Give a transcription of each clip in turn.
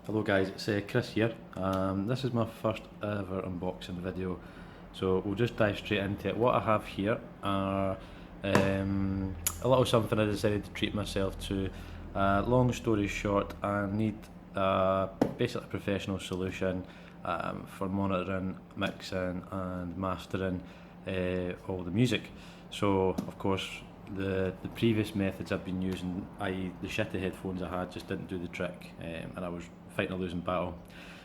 Hello guys, it's Chris here. This is my first ever unboxing video, so we'll just dive straight into it. What I have here are a little something I decided to treat myself to. Long story short, I need basically a professional solution for monitoring, mixing and mastering all the music. So of course the previous methods I've been using, i.e. the shitty headphones I had, just didn't do the trick, and I was fighting a losing battle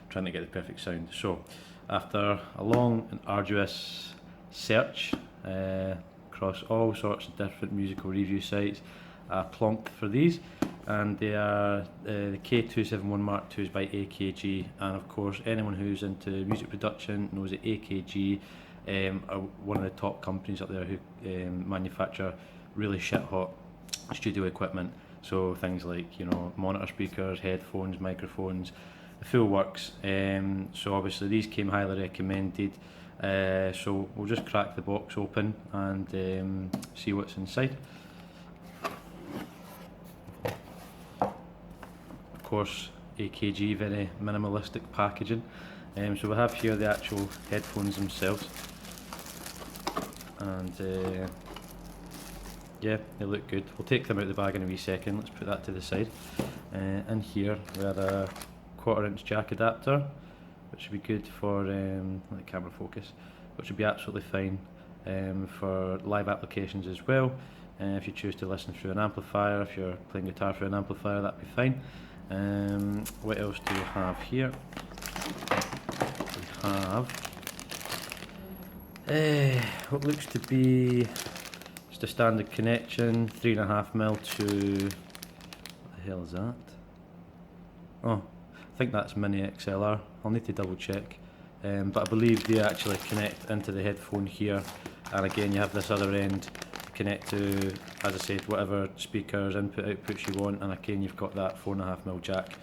trying to get the perfect sound. So after a long and arduous search across all sorts of different musical review sites, I plonked for these, and they are the K271 MKIIs by AKG, and of course anyone who's into music production knows that AKG are one of the top companies up there who manufacture really shit hot studio equipment. So things like, you know, monitor speakers, headphones, microphones, the full works. So obviously these came highly recommended. So we'll just crack the box open and see what's inside. Of course, AKG, very minimalistic packaging. So we have here the actual headphones themselves, and yeah, they look good. We'll take them out of the bag in a wee second. Let's put that to the side. In here we have a 1/4" jack adapter, which would be good for let the camera focus, which would be absolutely fine for live applications as well. If you choose to listen through an amplifier, if you're playing guitar through an amplifier, that'd be fine. What else do we have here? We have what looks to be just a standard connection, 3.5mm to, what the hell is that? Oh, I think that's mini XLR. I'll need to double check, but I believe they actually connect into the headphone here, and again you have this other end to connect to, as I said, whatever speakers, input, outputs you want, and again you've got that 4.5mm jack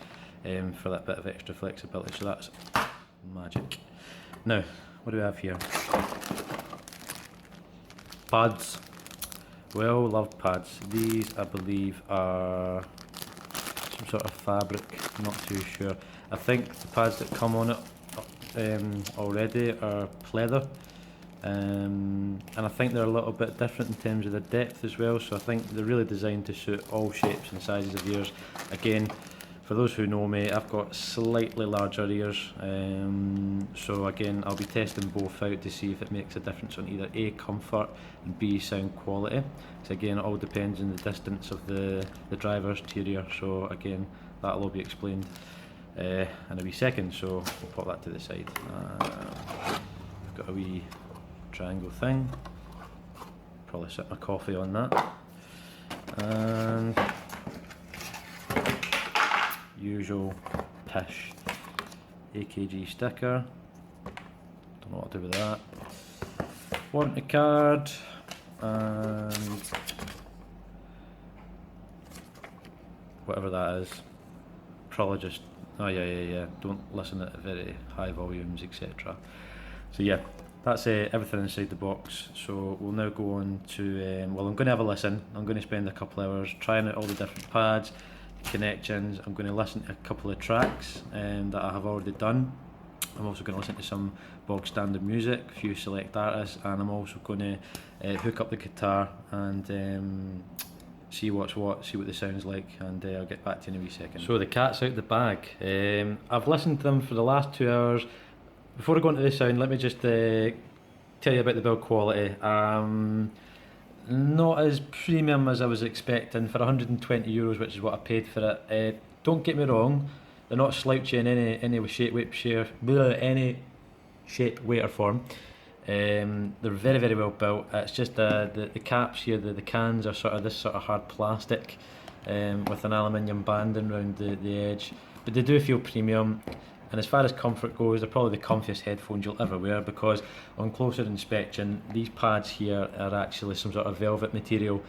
for that bit of extra flexibility, so that's magic. Now, what do we have here? Pads. Well loved pads. These I believe are some sort of fabric, I'm not too sure. I think the pads that come on it already are pleather, and I think they're a little bit different in terms of the depth as well, so I think they're really designed to suit all shapes and sizes of ears. Again, for those who know me, I've got slightly larger ears, so again I'll be testing both out to see if it makes a difference on either A, comfort, and B, sound quality. So again, it all depends on the distance of the driver's to your ear, so again that'll all be explained in a wee second, so we'll pop that to the side. I've got a wee triangle thing, probably sip my coffee on that, and usual pish AKG sticker, don't know what to do with that, warranty card, and whatever that is, probably just, oh yeah, don't listen at very high volumes, etc. So yeah, that's everything inside the box. So we'll now go on to, well, I'm going to have a listen. I'm going to spend a couple hours trying out all the different pads, connections. I'm going to listen to a couple of tracks that I have already done. I'm also going to listen to some bog standard music, a few select artists, and I'm also going to hook up the guitar and see what's what, see what the sound's like, and I'll get back to you in a wee second. So the cat's out the bag. I've listened to them for the last 2 hours. Before I go into the sound, let me just tell you about the build quality. Not as premium as I was expecting for €120, which is what I paid for it. Don't get me wrong, they're not slouchy in any shape, weight or form. They're very, very well built. It's just the caps here, the cans are sort of this sort of hard plastic with an aluminium banding around the edge, but they do feel premium. And as far as comfort goes, they're probably the comfiest headphones you'll ever wear, because on closer inspection, these pads here are actually some sort of velvet material,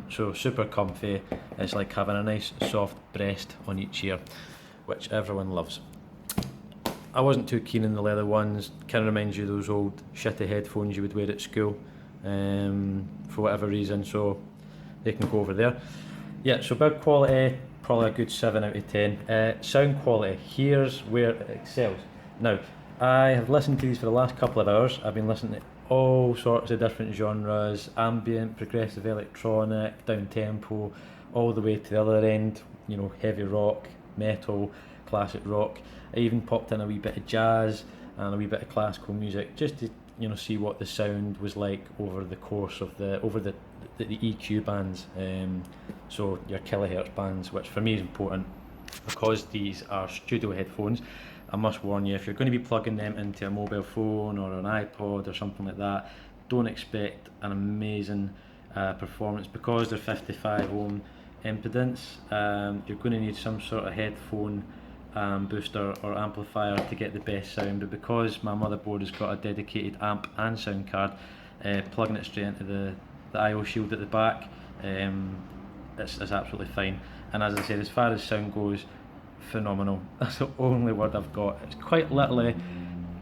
so super comfy. It's like having a nice soft breast on each ear, which everyone loves. I wasn't too keen on the leather ones. Kind of reminds you of those old shitty headphones you would wear at school for whatever reason, so they can go over there. Yeah, so build quality, probably a good 7 out of 10. Sound quality, here's where it excels. Now, I have listened to these for the last couple of hours. I've been listening to all sorts of different genres, ambient, progressive electronic, down-tempo, all the way to the other end, you know, heavy rock, metal, classic rock. I even popped in a wee bit of jazz and a wee bit of classical music just to, you know, see what the sound was like over the course of the EQ bands, so your kilohertz bands, which for me is important because these are studio headphones. I must warn you, if you're going to be plugging them into a mobile phone or an iPod or something like that, don't expect an amazing performance because they're 55 ohm impedance. You're going to need some sort of headphone booster or amplifier to get the best sound, but because my motherboard has got a dedicated amp and sound card, plugging it straight into the I/O shield at the back, it's absolutely fine. And as I said, as far as sound goes, phenomenal. That's the only word I've got. It's quite literally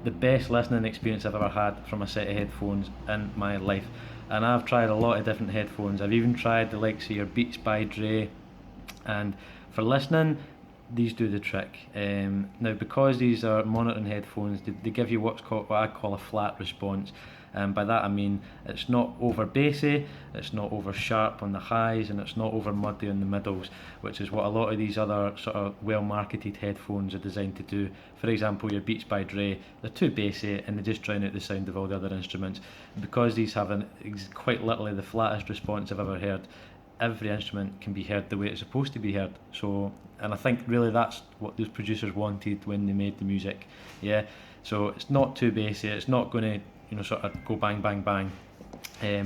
the best listening experience I've ever had from a set of headphones in my life. And I've tried a lot of different headphones. I've even tried the likes of your Beats by Dre, and for listening, these do the trick. Now, because these are monitoring headphones, they give you what I call a flat response. By that I mean it's not over bassy, it's not over sharp on the highs, and it's not over muddy on the middles, which is what a lot of these other sort of well marketed headphones are designed to do. For example, your Beats by Dre, they're too bassy and they just drown out the sound of all the other instruments. Because these have quite literally the flattest response I've ever heard, every instrument can be heard the way it's supposed to be heard. So, and I think really that's what those producers wanted when they made the music. Yeah, so it's not too bassy, it's not going to, you know, sort of go bang bang bang,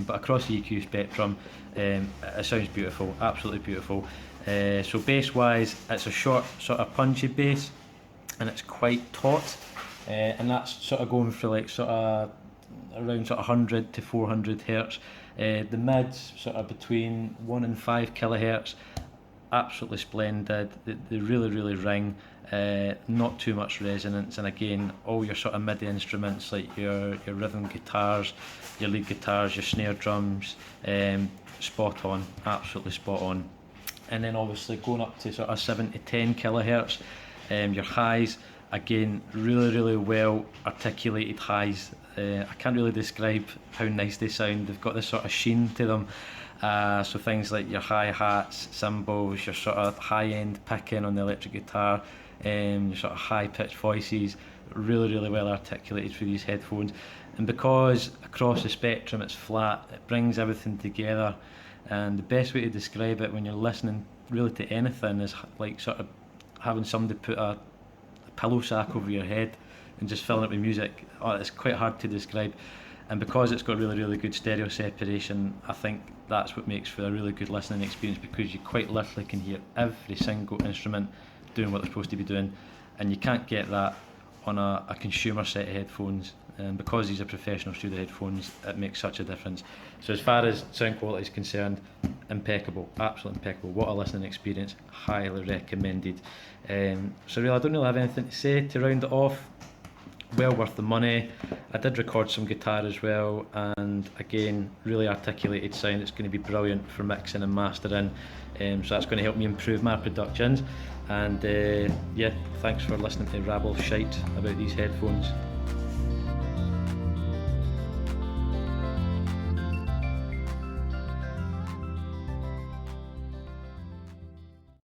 but across the EQ spectrum, it sounds beautiful, absolutely beautiful. So bass wise, it's a short sort of punchy bass, and it's quite taut, and that's sort of going for like sort of around sort of 100 to 400 hertz. The mids sort of between 1 and 5 kilohertz, absolutely splendid. They really ring. Not too much resonance, and again, all your sort of MIDI instruments like your rhythm guitars, your lead guitars, your snare drums, spot on, absolutely spot on. And then obviously going up to sort of 7 to 10 kilohertz, your highs, again, really well articulated highs. I can't really describe how nice they sound. They've got this sort of sheen to them. So things like your hi-hats, cymbals, your sort of high-end picking on the electric guitar, your sort of high-pitched voices, really well articulated through these headphones. And because across the spectrum it's flat, it brings everything together. And the best way to describe it when you're listening really to anything is like sort of having somebody put a pillow sack over your head and just filling it with music. Oh, it's quite hard to describe. And because it's got really good stereo separation, I think that's what makes for a really good listening experience, because you quite literally can hear every single instrument doing what they're supposed to be doing, and you can't get that on a consumer set of headphones. And because these are professional studio headphones, it makes such a difference. So as far as sound quality is concerned, impeccable, absolutely impeccable. What a listening experience, highly recommended. So really, I don't really have anything to say to round it off. Well worth the money. I did record some guitar as well, and again, really articulated sound. It's going to be brilliant for mixing and mastering, so that's going to help me improve my productions. And yeah, thanks for listening to rabble shite about these headphones.